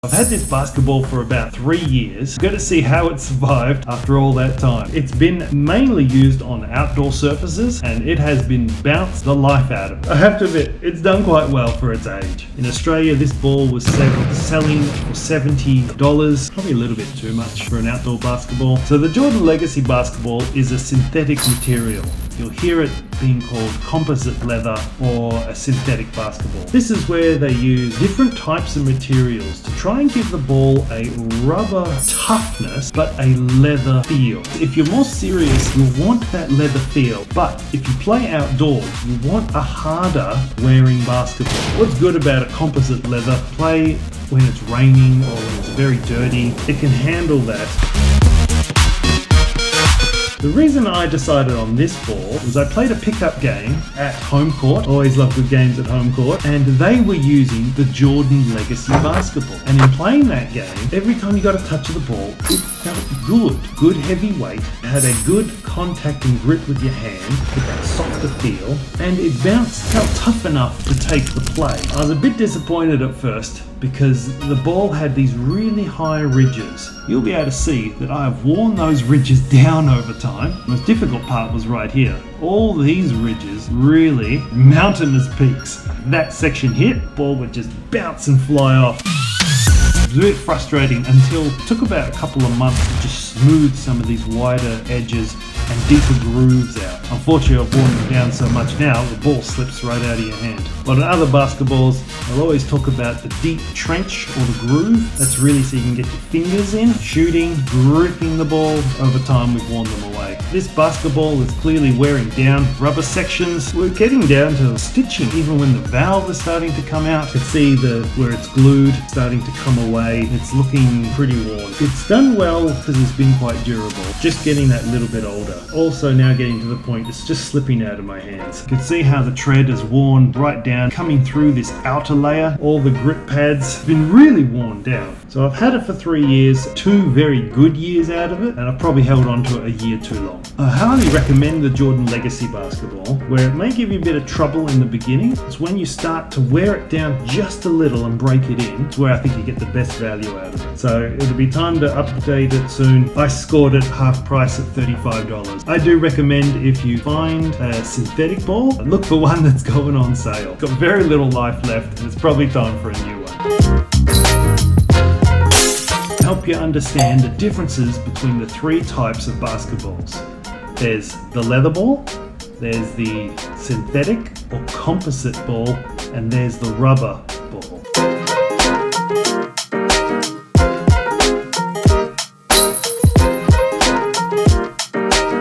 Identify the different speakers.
Speaker 1: I've had this basketball for about 3 years. Got to see how it survived after all that time. It's been mainly used on outdoor surfaces and it has been bounced the life out of it. I have to admit, it's done quite well for its age. In Australia, this ball was selling for $70, probably a little bit too much for an outdoor basketball. So the Jordan Legacy basketball is a synthetic material. You'll hear it being called composite leather or a synthetic basketball. This is where they use different types of materials to try and give the ball a rubber toughness but a leather feel. If you're more serious, you want that leather feel, but if you play outdoors, you want a harder wearing basketball. What's good about a composite leather? Play when it's raining or when it's very dirty, it can handle that. The reason I decided on this ball was I played a pickup game at home court. Always love good games at home court. And they were using the Jordan Legacy basketball. And in playing that game, every time you got a touch of the ball, it felt good. Good heavy weight, had a good contact and grip with your hand, with that softer feel, and it felt tough enough to take the play. I was a bit disappointed at first because the ball had these really high ridges. You'll be able to see that I have worn those ridges down over time. The most difficult part was right here. All these ridges, really mountainous peaks. That section here, ball would just bounce and fly off. It was a bit frustrating until it took about a couple of months to just smooth some of these wider edges and deeper grooves out. Unfortunately, I've worn them down so much now, the ball slips right out of your hand. But on other basketballs, I'll always talk about the deep trench or the groove. That's really so you can get your fingers in, shooting, gripping the ball. Over time, we've worn them away. This basketball is clearly wearing down. Rubber sections, we're getting down to stitching. Even when the valve is starting to come out, you can see where it's glued starting to come away. It's looking pretty worn. It's done well because it's been quite durable. Just getting that little bit older. Also now getting to the point it's just slipping out of my hands. You can see how the tread is worn right down, coming through this outer layer. All the grip pads have been really worn down. So I've had it for 3 years, 2 very good years out of it, and I've probably held on to it a year too long. I highly recommend the Jordan Legacy basketball, where it may give you a bit of trouble in the beginning. It's when you start to wear it down just a little and break it in, it's where I think you get the best value out of it. So it'll be time to update it soon. I scored it half price at $35. I do recommend if you find a synthetic ball, look for one that's going on sale. It's got very little life left and it's probably time for a new one. Help you understand the differences between the 3 types of basketballs. There's the leather ball, there's the synthetic or composite ball, and there's the rubber